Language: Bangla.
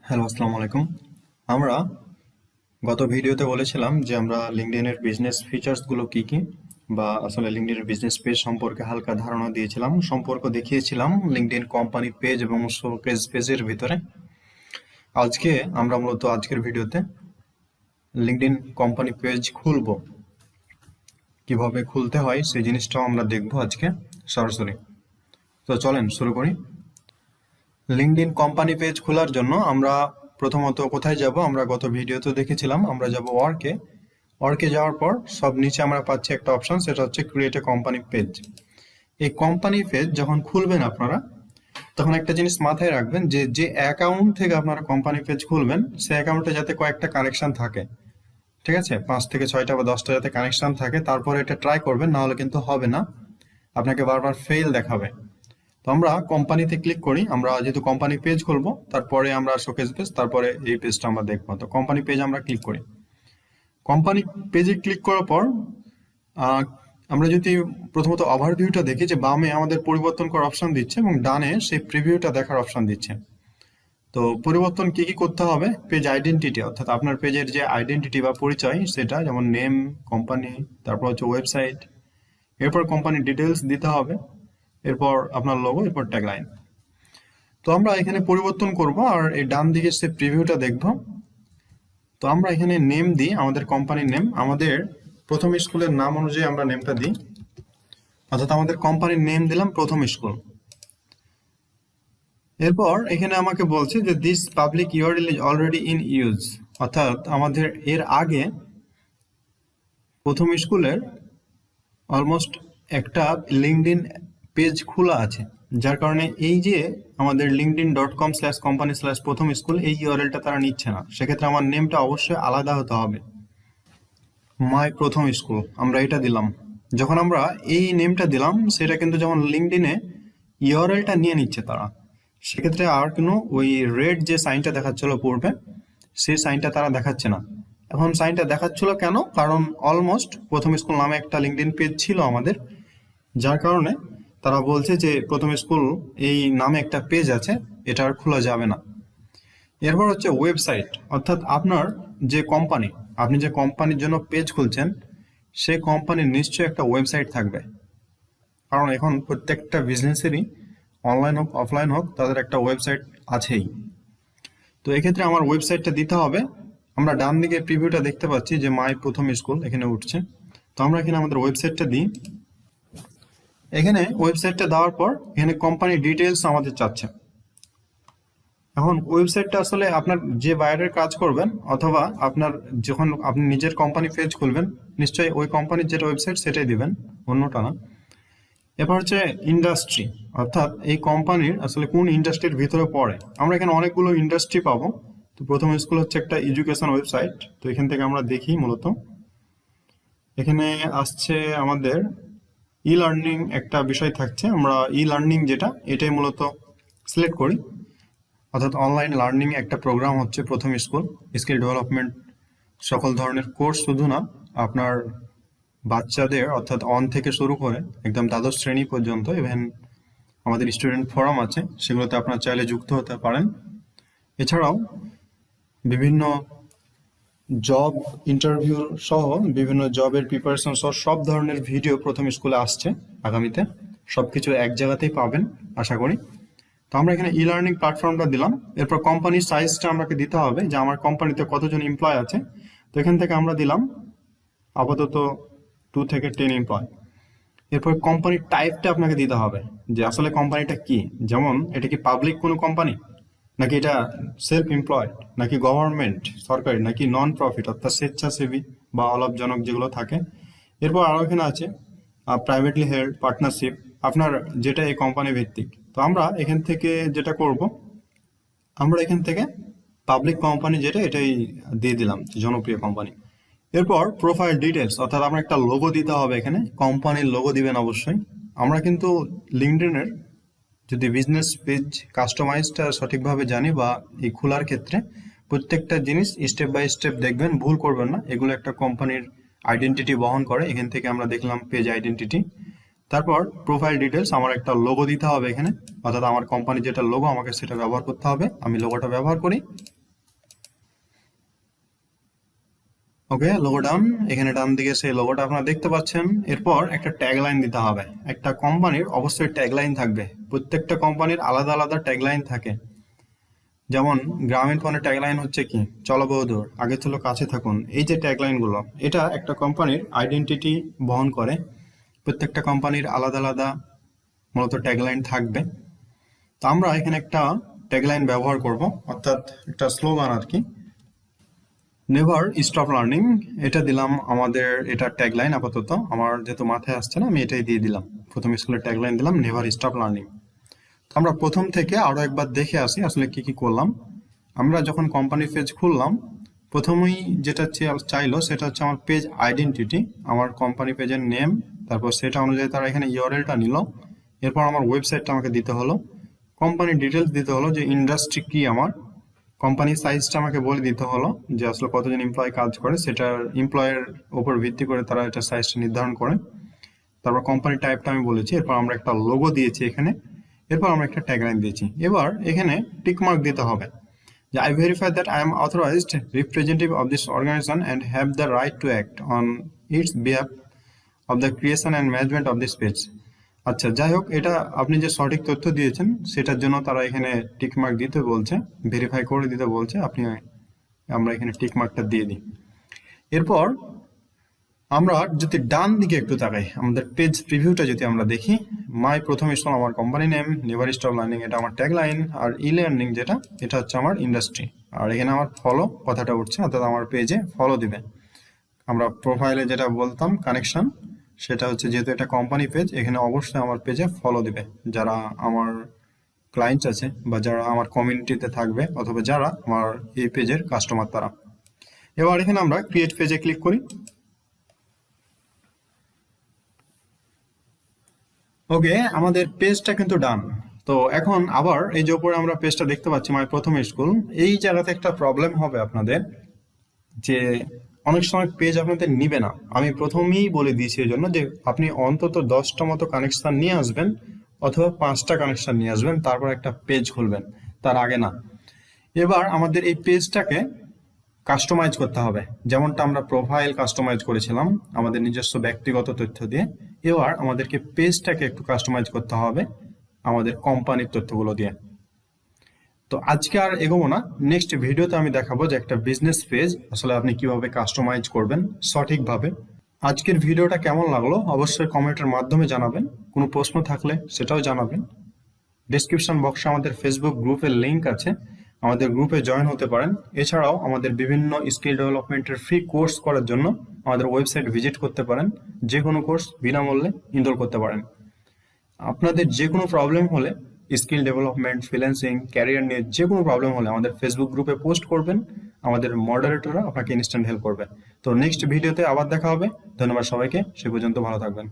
হ্যালো, আসসালামু আলাইকুম। আমরা গত ভিডিওতে বলেছিলাম যে আমরা লিঙ্কডইনের বিজনেস ফিচার্সগুলো কি কি বা আসলে লিঙ্কডইনের বিজনেস পেজ সম্পর্কে হালকা ধারণা দিয়েছিলাম, সম্পর্ক দেখিয়েছিলাম লিঙ্কডইন কোম্পানি পেজ এবং শোকেস পেজের ভিতরে। আজকে আমরা মূলত আজকের ভিডিওতে লিঙ্কডইন কোম্পানি পেজ খুলবো, কিভাবে খুলতে হয় সেই জিনিসটাও আমরা দেখবো আজকে সরাসরি। তো চলেন শুরু করি। লিঙ্কডইন কোম্পানি পেজ খোলার জন্য আমরা প্রথমত কোথায় যাব? আমরা গত ভিডিওতে দেখেছিলাম আমরা যাব ওয়ার্কে যাওয়ার পর সব নিচে আমরা পাচ্ছি একটা অপশন, সেটা হচ্ছে ক্রিয়েট এ কোম্পানি পেজ। এই কোম্পানি পেজ যখন খুলবেন আপনারা, তখন একটা জিনিস মাথায় রাখবেন যে যে অ্যাকাউন্ট থেকে আপনারা কোম্পানি পেজ খুলবেন সেই অ্যাকাউন্টে যাতে কয়েকটা কানেকশন থাকে, ঠিক আছে? 5 থেকে 6টা বা 10টা যাতে কানেকশন থাকে, তারপরে এটা ট্রাই করবেন, না হলে কিন্তু হবে না, আপনাকে বারবার ফেল দেখাবে। তো আমরা কোম্পানিতে ক্লিক করি। আমরা যেহেতু কোম্পানি পেজ খুলবো, তারপরে আমরা শোকেস পেজ, তারপরে এই পেজটা আমরা দেখবো। তো কোম্পানি পেজ আমরা ক্লিক করি। কোম্পানি পেজে ক্লিক করার পর আমরা যদি প্রথমত ওভারভিউটা দেখি, যে বামে আমাদের পরিবর্তন করার অপশন দিচ্ছে এবং ডানে সেই প্রিভিউটা দেখার অপশন দিচ্ছে। তো পরিবর্তন কি কি করতে হবে? পেজ আইডেন্টিটি, অর্থাৎ আপনার পেজের যে আইডেন্টিটি বা পরিচয়, সেটা যেমন নেম, কোম্পানি, তারপর হচ্ছে ওয়েবসাইট, এরপর কোম্পানি ডিটেলস দিতে হবে, এরপর আপনার লোগো, এরপর ট্যাগলাইন। তো আমরা এখানে পরিবর্তন করব আর এই ডান দিকে সে প্রিভিউটা দেখব। তো আমরা এখানে নেম দিই, আমাদের কোম্পানির নেম, আমাদের প্রথম স্কুলের নাম অনুযায়ী আমরা নেমটা দিই, অর্থাৎ আমাদের কোম্পানির নেম দিলাম প্রথম স্কুল। এরপর এখানে আমাকে বলছে যে this public URL is already in use, অর্থাৎ আমাদের এর আগে প্রথম স্কুলের অলমোস্ট একটা লিঙ্কডইন পেজ খোলা আছে, যার কারণে এই যে আমাদের linkedin.com/company/প্রথম স্কুল এই ইউআরএলটা তারা নিচ্ছে না। সেক্ষেত্রে আমার নেমটা অবশ্যই আলাদা হতে হবে, মাই প্রথম স্কুল আমরা এটা দিলাম। যখন আমরা এই নেমটা দিলাম, সেটা কিন্তু যেমন লিঙ্কডইনে ইউআরএলটা নিয়ে নিচ্ছে তারা, সেক্ষেত্রে আর কোনো ওই রেড যে সাইনটা দেখাচ্ছিল পূর্বে, সেই সাইনটা তারা দেখাচ্ছে না। এখন সাইনটা দেখাচ্ছিল কেন? কারণ অলমোস্ট প্রথম স্কুল নামে একটা লিঙ্কডইন পেজ ছিল আমাদের, যার কারণে তারা বলছে যে প্রথম স্কুল এই নামে একটা পেজ আছে, এটা আর খোলা যাবে না। এরপর হচ্ছে ওয়েবসাইট, অর্থাৎ আপনার যে কোম্পানি, আপনি যে কোম্পানির জন্য পেজ খুলছেন, সেই কোম্পানির নিশ্চয়ই একটা ওয়েবসাইট থাকবে, কারণ এখন প্রত্যেকটা বিজনেসেরই অনলাইন হোক অফলাইন হোক তাদের একটা ওয়েবসাইট আছেই। তো এক্ষেত্রে আমার ওয়েবসাইটটা দিতে হবে। আমরা ডান দিকে প্রিভিউটা দেখতে পাচ্ছি যে মাই প্রথম স্কুল এখানে উঠছে। তো আমরা এখানে আমাদের ওয়েবসাইটটা দিই। এখানে ওয়েবসাইটটা দেওয়ার পর এখানে কোম্পানি ডিটেলস আমাদের চাচ্ছে। এখন ওয়েবসাইটটা আসলে আপনার যে বাইরের কাজ করবেন, অথবা আপনার যখন আপনি নিজের কোম্পানি পেজ খুলবেন, নিশ্চয়ই ওই কোম্পানির যেটা ওয়েবসাইট সেটাই দিবেন, অন্যটা না। এরপর হচ্ছে ইন্ডাস্ট্রি, অর্থাৎ এই কোম্পানির আসলে কোন ইন্ডাস্ট্রির ভিতরে পড়ে। আমরা এখানে অনেকগুলো ইন্ডাস্ট্রি পাবো। তো প্রথম স্কুল হচ্ছে একটা এডুকেশন ওয়েবসাইট। তো এখান থেকে আমরা দেখি, মূলত এখানে আসছে আমাদের ই লার্নিং একটা বিষয় থাকছে। আমরা ই লার্নিং যেটা, এটাই মূলত সিলেক্ট করি, অর্থাৎ অনলাইন লার্নিং একটা প্রোগ্রাম হচ্ছে প্রথম স্কুল। স্কিল ডেভেলপমেন্ট সকল ধরনের কোর্স, শুধু না, আপনার বাচ্চাদের অর্থাৎ অন থেকে শুরু করে একদম দ্বাদশ শ্রেণী পর্যন্ত, ইভেন আমাদের স্টুডেন্ট ফোরাম আছে, সেগুলোতে আপনারা চাইলে যুক্ত হতে পারেন। এছাড়াও বিভিন্ন জব ইন্টারভিউ সহ বিভিন্ন জবের প্রিপারেশন সহ সব ধরনের ভিডিও প্রথম স্কুলে আসছে আগামীতে, সবকিছু এক জায়গাতেই পাবেন আশা করি। তো আমরা এখানে ই লার্নিং প্ল্যাটফর্মটা দিলাম। এরপর কোম্পানির সাইজটা আমাকে দিতে হবে, যে আমার কোম্পানিতে কতজন এমপ্লয় আছে। তো এখান থেকে আমরা দিলাম আপাতত 2 থেকে 10 এমপ্লয়। এরপর কোম্পানির টাইপটা আপনাকে দিতে হবে, যে আসলে কোম্পানিটা কি, যেমন এটা কি পাবলিক কোনো কোম্পানি, নাকি এটা সেলফ এমপ্লয়েড, নাকি গভর্নমেন্ট সরকারি, নাকি নন প্রফিট অর্থাৎ স্বেচ্ছাসেবী বা অলাভজনক যেগুলো থাকে। এরপর আরও এখানে আছে প্রাইভেটলি হেল্ড, পার্টনারশিপ, আপনার যেটা এই কোম্পানি ভিত্তিক। তো আমরা এখান থেকে যেটা করব, আমরা এখান থেকে পাবলিক কোম্পানি যেটা, এটাই দিয়ে দিলাম, জনপ্রিয় কোম্পানি। এরপর প্রোফাইল ডিটেলস, অর্থাৎ আমরা একটা লোগো দিতে হবে, এখানে কোম্পানির লোগো দিবেন অবশ্যই। আমরা কিন্তু লিঙ্কডইনের যদি বিজনেস পেজ কাস্টমাইজটা সঠিকভাবে জানি, বা এই খোলার ক্ষেত্রে প্রত্যেকটা জিনিস স্টেপ বাই স্টেপ দেখবেন, ভুল করবেন না, এগুলো একটা কোম্পানির আইডেন্টিটি বহন করে। এখান থেকে আমরা দেখলাম পেজ আইডেন্টিটি, তারপর প্রোফাইল ডিটেলস, আমার একটা লোগো দিতে হবে এখানে, অর্থাৎ আমার কোম্পানি যেটা লোগো আমাকে সেটা ব্যবহার করতে হবে। আমি লোগোটা ব্যবহার করি, ওকে, লোগো ডান। এখানে ডান দিকে সেই লোগোটা আপনারা দেখতে পাচ্ছেন। এরপর একটা ট্যাগলাইন দিতে হবে। একটা কোম্পানির অবশ্যই ট্যাগলাইন থাকবে। প্রত্যেকটা কোম্পানির আলাদা আলাদা ট্যাগলাইন থাকে। যেমন গ্রামীণ ফোনের ট্যাগলাইন হচ্ছে কি, চলো বহুদূর, আগে চলো কাছে থাকুন। এই যে ট্যাগলাইনগুলো, এটা একটা কোম্পানির আইডেন্টিটি বহন করে। প্রত্যেকটা কোম্পানির আলাদা আলাদা মূলত ট্যাগলাইন থাকবে। তো আমরা এখানে একটা ট্যাগলাইন ব্যবহার করব, অর্থাৎ একটা স্লোগান আর কি। নেভার স্টপ লার্নিং, এটা দিলাম আমাদের, এটা ট্যাগলাইন আপাতত আমার যেহেতু মাথায় আসছে না, আমি এটাই দিয়ে দিলাম। প্রথম স্কুলের ট্যাগলাইন দিলাম নেভার স্টপ লার্নিং। আমরা প্রথম থেকে আরো একবার দেখে আসি আসলে কি কি করলাম। আমরা যখন কোম্পানি পেজ খুললাম, প্রথমেই যেটা চাইলো সেটা হচ্ছে আমার পেজ আইডেন্টিটি, আমার কোম্পানি পেজের নেম, তারপর সেটা অনুযায়ী তারা এখানে ইউআরএলটা নিল। এরপর আমার ওয়েবসাইটটা আমাকে দিতে হলো, কোম্পানি ডিটেলস দিতে হলো, যে ইন্ডাস্ট্রি কি আমার, কোম্পানি সাইজটা আমাকে বলে দিতে হলো যে আসলে কতজন এমপ্লয় কাজ করে, সেটার এমপ্লয়ের উপর ভিত্তি করে তারা এটা সাইজটা নির্ধারণ করে। তারপর কোম্পানি টাইপটা আমি বলেছি। এরপর আমরা একটা লোগো দিয়েছি এখানে। এরপর আমরা একটা ট্যাগলাইন দিয়েছি। এবার এখানে টিক মার্ক দিতে হবে যে I verify that I am authorized representative of this organization and have the right to act on its behalf of the creation and management of this page. আচ্ছা, যাই হোক, এটা আপনি যে সঠিক তথ্য দিয়েছেন সেটার জন্য তারা এখানে টিক মার্ক দিতে বলছে, ভেরিফাই করে দিতে বলছে। আমরা এখানে টিক মার্কটা দিয়ে দিই। এরপর আমরা যদি ডান দিকে একটু তাকাই, আমাদের পেজ প্রিভিউটা যদি আমরা দেখি, মাই প্রথম স্কুল আমার company name, never stop learning এটা আমার ট্যাগলাইন, আর ই লার্নিং যেটা, এটা হচ্ছে আমার ইন্ডাস্ট্রি। আর এখানে আমার ফলো কথাটা উঠছে, অর্থাৎ আমার পেজে ফলো দিবে। আমরা প্রোফাইলে যেটা বলতাম কানেকশন, সেটা হচ্ছে যেহেতু এটা কোম্পানি পেজ, এখানে অবশ্যই আমার পেজে ফলো দিবে যারা আমার ক্লায়েন্টস আছে বা যারা আমার কমিউনিটিতে থাকবে, অথবা যারা আমার এই পেজের কাস্টমার তারা। এবার এখানে আমরা ক্রিয়েট পেজে ক্লিক করি। ওকে, আমাদের পেজটা কিন্তু ডান। তো এখন আবার এই যে উপরে আমরা পেজটা দেখতে পাচ্ছি মাই প্রথম স্কুল, এই জায়গাতে একটা প্রবলেম হবে আপনাদের, যে অনেক সময় পেজ আপনাদের নিবে না। আমি প্রথমেই বলে দিয়েছি এই জন্য যে আপনি অন্তত 10টা মতো কানেকশন নিয়ে আসবেন, অথবা 5টা কানেকশন নিয়ে আসবেন, তারপর একটা পেজ খুলবেন, তার আগে না। এবার আমাদের এই পেজটাকে কাস্টমাইজ করতে হবে, যেমনটা আমরা প্রোফাইল কাস্টমাইজ করেছিলাম আমাদের নিজস্ব ব্যক্তিগত তথ্য দিয়ে। এবার আমাদেরকে পেজটাকে একটু কাস্টমাইজ করতে হবে আমাদের কোম্পানির তথ্যগুলো দিয়ে। তো আজকে আর এগোবো না, নেক্সট ভিডিওতে আমি দেখাবো যে একটা বিজনেস পেজ আসলে আপনি কিভাবে কাস্টমাইজ করবেন সঠিকভাবে। আজকের ভিডিওটা কেমন লাগলো অবশ্যই কমেন্টের মাধ্যমে জানাবেন। কোনো প্রশ্ন থাকলে সেটাও জানাবেন। ডেসক্রিপশন বক্সে আমাদের ফেসবুক গ্রুপের লিংক আছে, আমাদের গ্রুপে জয়েন হতে পারেন। এছাড়াও আমাদের বিভিন্ন স্কিল ডেভেলপমেন্টের ফ্রি কোর্স করার জন্য আমাদের ওয়েবসাইট ভিজিট করতে পারেন। যে কোনো কোর্স বিনামূল্যে এনরোল করতে পারেন। আপনাদের যে কোনো প্রবলেম হলে, স্কিল ডেভেলপমেন্ট, ফ্রিল্যান্সিং, ক্যারিয়ার নিয়ে যে কোনো প্রবলেম হলে আমাদের ফেসবুক গ্রুপে পোস্ট করবেন, আমাদের মডারেটররা আপনাকে ইনস্ট্যান্ট হেল্প করবে। তো নেক্সট ভিডিওতে আবার দেখা হবে। ধন্যবাদ সবাইকে, সে পর্যন্ত ভালো থাকবেন।